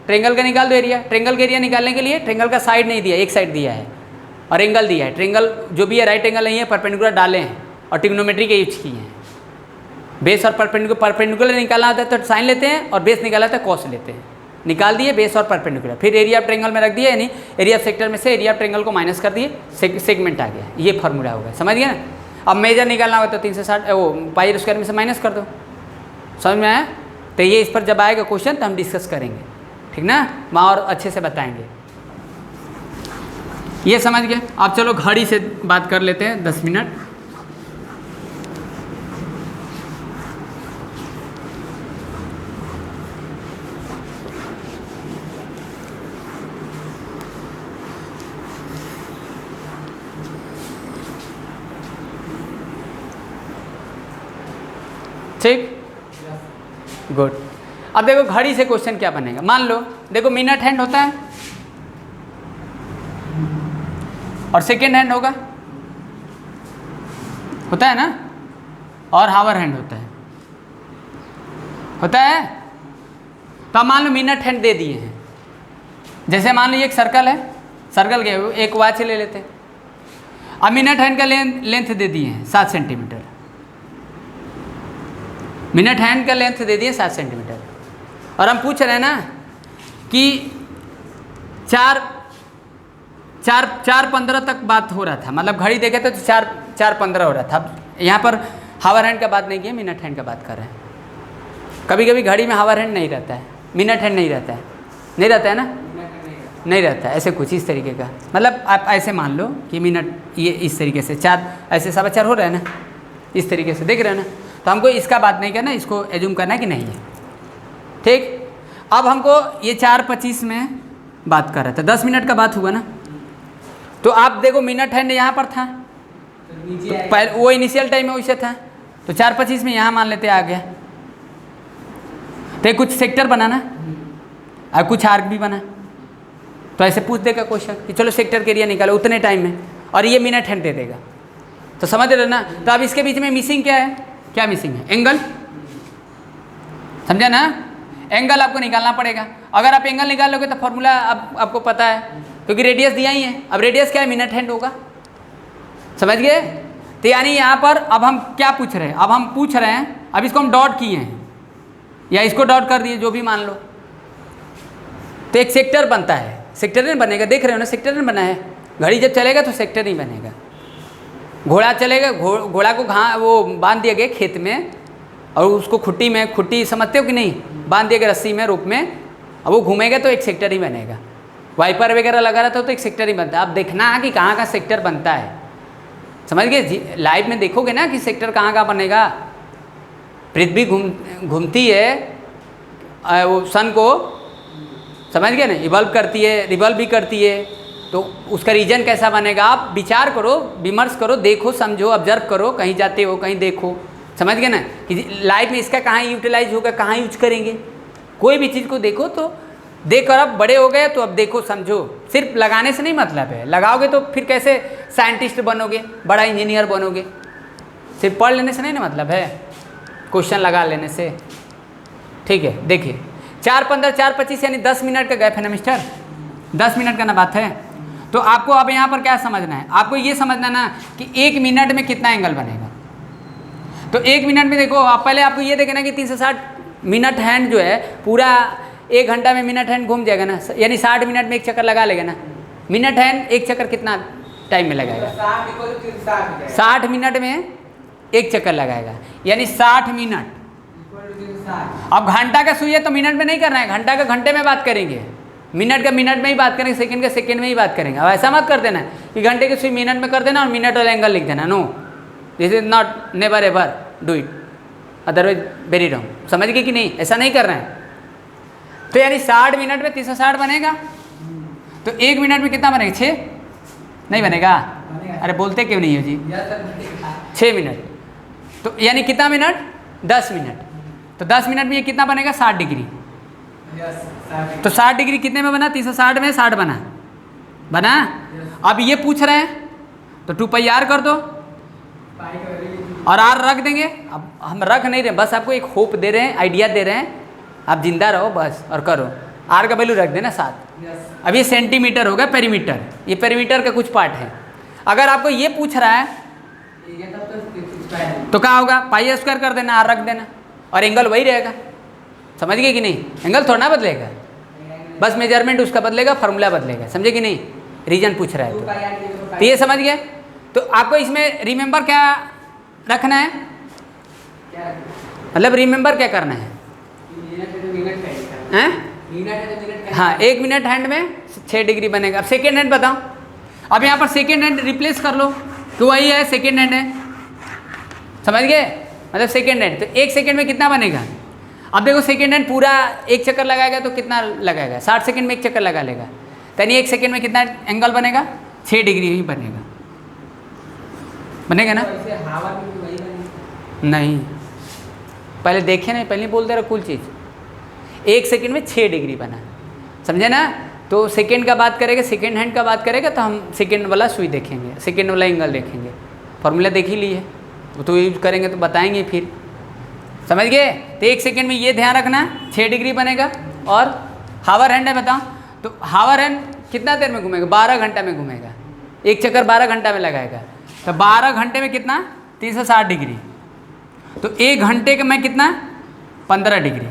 ट्रेंगल का निकाल दो एरिया। ट्रेंगल का एरिया निकालने के लिए ट्रेंगल का साइड नहीं दिया, एक साइड दिया है और एंगल दिया है। ट्रेंगल जो भी है राइट एंगल नहीं है, परपेंडिकुलर डाले हैं और ट्रिग्नोमेट्री के यूज किए हैं। बेस और परपेंडिकुलर निकालना होता है तो साइन लेते हैं, और बेस निकालना होता है कॉस लेते हैं। निकाल दिए बेस और परपेंडिकुलर, फिर एरिया ऑफ ट्रेंगल में रख दिया, यानी एरिया ऑफ सेक्टर में से एरिया ऑफ ट्रेंगल को माइनस कर दिए, सेगमेंट आ गया। ये फार्मूला होगा, समझ गया ना? अब मेजर निकालना होगा तो 360 वो पाई स्क्वायर में से माइनस कर दो, समझ में आया? तो ये इस पर जब आएगा क्वेश्चन तो हम डिस्कस करेंगे, ठीक ना? वहाँ और अच्छे से बताएंगे। ये समझ गए? अब चलो घड़ी से बात कर लेते हैं 10 मिनट। ठीक, गुड। अब देखो घड़ी से क्वेश्चन क्या बनेगा। मान लो देखो मिनट हैंड होता है और सेकेंड हैंड होगा, होता है ना, और हावर हैंड होता है, होता है। तो अब मान लो मिनट हैंड दे दिए हैं। जैसे मान लो ये एक सर्कल है, सर्कल के एक वॉच ले लेते हैं। अब मिनट हैंड का लेंथ दे दिए हैं 7 सेंटीमीटर। मिनट हैंड का लेंथ दे दिए 7 सेंटीमीटर, और हम पूछ रहे हैं ना कि 4:15 तक बात हो रहा था, मतलब घड़ी देखे तो 4:15 हो रहा था। अब यहाँ पर हावर हैंड का बात नहीं किया, मिनट हैंड का बात कर रहे हैं। कभी कभी घड़ी में हावर हैंड नहीं रहता है, मिनट हैंड नहीं रहता है, नहीं रहता है ना, नहीं रहता है। ऐसे कुछ इस तरीके का, मतलब आप ऐसे मान लो कि मिनट ये इस तरीके से 4 ऐसे 4:15 हो रहा है ना, इस तरीके से देख रहे हैं ना। तो हमको इसका बात नहीं करना, इसको एज्यूम करना है कि नहीं है, ठीक। अब हमको ये 4:25 में बात कर रहा था, 10 मिनट का बात हुआ ना। तो आप देखो मिनट हैंड यहाँ पर था, तो पहले वो इनिशियल टाइम में वैसे था, तो 4:25 में यहाँ मान लेते आ गया। तो कुछ सेक्टर बनाना और कुछ आर्क भी बना, तो ऐसे पूछ देगा क्वेश्चन कि चलो सेक्टर के एरिया निकालो उतने टाइम में, और ये मिनट हैंड दे देगा। तो समझ रहे ना? तो अब इसके बीच में मिसिंग क्या है, क्या मिसिंग है? एंगल, समझा ना? एंगल आपको निकालना पड़ेगा। अगर आप एंगल निकाल लोगे तो फॉर्मूला अब आपको पता है, क्योंकि रेडियस दिया ही है। अब रेडियस क्या है? मिनट हैंड होगा, समझ गए? तो यानी यहाँ पर अब हम क्या पूछ रहे हैं? अब हम पूछ रहे हैं, अब इसको हम डॉट किए हैं या इसको डॉट कर दिए, जो भी मान लो, तो एक सेक्टर बनता है। सेक्टर नहीं बनेगा, देख रहे हो ना, सेक्टर नहीं बना है। घड़ी जब चलेगा तो सेक्टर नहीं बनेगा। घोड़ा चलेगा, घोड़ा को वो बांध दिया गया खेत में, और उसको खुट्टी में, खुट्टी समझते हो कि नहीं, बांध दिया गया रस्सी में, रोप में, अब वो घूमेगा तो एक सेक्टर ही बनेगा। वाइपर वगैरह लगा रहता हो तो एक सेक्टर ही बनता है। अब देखना है कि कहाँ का सेक्टर बनता है, समझ गए? लाइव में देखोगे ना कि सेक्टर कहाँ का बनेगा। पृथ्वी घूमती है वो सन को, समझ गए ना, इवॉल्व करती है, रिवॉल्व भी करती है, तो उसका रीजन कैसा बनेगा? आप विचार करो, विमर्श करो, देखो, समझो, ऑब्जर्व करो, कहीं जाते हो कहीं देखो, समझ गए ना, कि लाइफ में इसका कहाँ यूटिलाइज होगा, कहाँ यूज करेंगे। कोई भी चीज़ को देखो तो देख कर, अब बड़े हो गए तो अब देखो समझो। सिर्फ लगाने से नहीं मतलब है, लगाओगे तो फिर कैसे साइंटिस्ट बनोगे, बड़ा इंजीनियर बनोगे? सिर्फ पढ़ लेने से नहीं ना मतलब है, क्वेश्चन लगा लेने से, ठीक है। देखिए 4:15 4:25 यानी 10 मिनट का गैप है ना मिस्टर, 10 मिनट का ना बात है। तो आपको अब यहाँ पर क्या समझना है? आपको ये समझना ना कि 1 मिनट में कितना एंगल बनेगा। तो 1 मिनट में देखो, आप पहले आपको ये देखना कि 360 मिनट हैंड जो है पूरा 1 घंटा में मिनट हैंड घूम जाएगा ना, यानी 60 मिनट में एक चक्कर लगा लेगा ना। मिनट हैंड एक चक्कर कितना टाइम में लगाएगा? 60 मिनट में एक चक्कर लगाएगा, यानी 60 मिनट। अब घंटा का सुई है तो मिनट में नहीं करना है, घंटा का घंटे में बात करेंगे, मिनट का मिनट में ही बात करेंगे, सेकंड का सेकंड में ही बात करेंगे। अब ऐसा मत कर देना कि घंटे की सुई मिनट में कर देना और मिनट वाला एंगल लिख देना। No, this is not, never ever do it, otherwise very wrong. समझ गए कि नहीं? ऐसा नहीं करना है। तो यानी 60 मिनट में 360 बनेगा, तो 1 मिनट में कितना बनेगा? 6 नहीं बनेगा? अरे बोलते क्यों नहीं हो जी? 6 मिनट। तो यानी कितना मिनट? 10 मिनट। तो 10 मिनट में ये कितना बनेगा? 60 डिग्री। तो 60 डिग्री कितने में बना? 360 में 60 बना। अब ये पूछ रहे हैं तो 2πr कर दो और r रख देंगे। अब हम रख नहीं रहे, बस आपको एक होप दे रहे हैं, आइडिया दे रहे हैं, आप जिंदा रहो बस और करो। r का वैल्यू रख देना 7। अब ये सेंटीमीटर होगा, पेरीमीटर, ये पेरीमीटर का कुछ पार्ट है। अगर आपको ये पूछ रहा है तो क्या होगा? पाई स्क्वायर कर देना, r रख देना और एंगल वही रहेगा। समझ गए कि नहीं? एंगल थोड़ा ना बदलेगा, बस मेजरमेंट उसका बदलेगा, फार्मूला बदलेगा। समझे कि नहीं? रीजन पूछ रहा है तो ये समझ गए। तो आपको इसमें रिमेंबर क्या रखना है, मतलब रिमेंबर क्या करना है? हाँ, 1 मिनट हैंड में 6 डिग्री बनेगा। अब सेकेंड हैंड बताओ। अब यहाँ पर सेकेंड हैंड रिप्लेस कर लो तो वही है, सेकेंड हैंड है। समझ गए? मतलब सेकेंड हैंड तो 1 सेकेंड में कितना बनेगा? अब देखो सेकेंड हैंड पूरा 1 चक्कर लगाएगा तो कितना लगाएगा? 60 सेकेंड में 1 चक्कर लगा लेगा, यानी 1 सेकेंड में कितना एंगल बनेगा? 6 डिग्री ही बनेगा। बनेगा ना? नहीं, पहले देखे नहीं, पहले बोलते रहो कुल चीज़। 1 सेकेंड में 6 डिग्री बना, समझे ना? तो सेकेंड का बात करेगा, सेकेंड हैंड का बात करेगा तो हम सेकेंड वाला सुई देखेंगे, सेकेंड वाला एंगल देखेंगे। फॉर्मूला देख ही लिए, वो तो यूज करेंगे तो बताएंगे फिर। समझ गए? तो 1 सेकेंड में ये ध्यान रखना 6 डिग्री बनेगा। और हावर हैंड है बताओ, तो हावर हैंड कितना देर में घूमेगा? 12 घंटा में घूमेगा। 1 चक्कर 12 घंटा में लगाएगा, तो 12 घंटे में कितना? 360 डिग्री। तो 1 घंटे का मैं कितना? 15 डिग्री।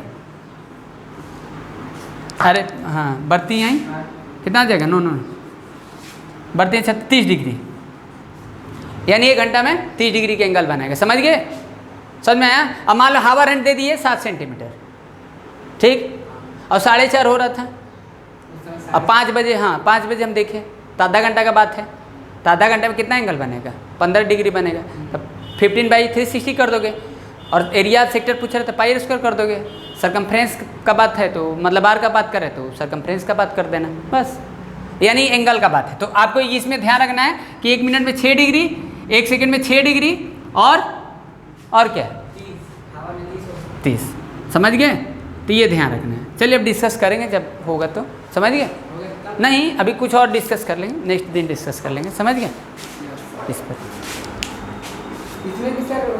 अरे हाँ, बढ़ती हैं कितना आ जाएगा? नो बढ़ती हैं 36 डिग्री, यानी 1 घंटा में 30 डिग्री के एंगल बनाएगा। समझ गए? समझ में आया? अब मान लो हावर हैंड दे दिए 7 सेंटीमीटर, ठीक, और 4:30 हो रहा था। अब 5 बजे, हाँ 5 बजे हम देखें तो आधा घंटा का बात है, तो आधा घंटे में कितना एंगल बनेगा? 15 डिग्री बनेगा। अब 15/360 कर दोगे, और एरिया सेक्टर पूछ रहे तो पाई स्क्वायर कर दोगे। सरकमफ्रेंस का बात है तो मतलब आर का बात करें तो सरकमफ्रेंस का बात कर देना, बस, यानी एंगल का बात है। तो आपको इसमें ध्यान रखना है कि 1 मिनट में 6 डिग्री, 1 सेकेंड में 6 डिग्री, और क्या? 30। समझ गए? तो ये ध्यान रखना है। चलिए अब डिस्कस करेंगे जब होगा तो। समझ गए? नहीं, अभी कुछ और डिस्कस कर लेंगे, नेक्स्ट दिन डिस्कस कर लेंगे। समझ गए? इस पर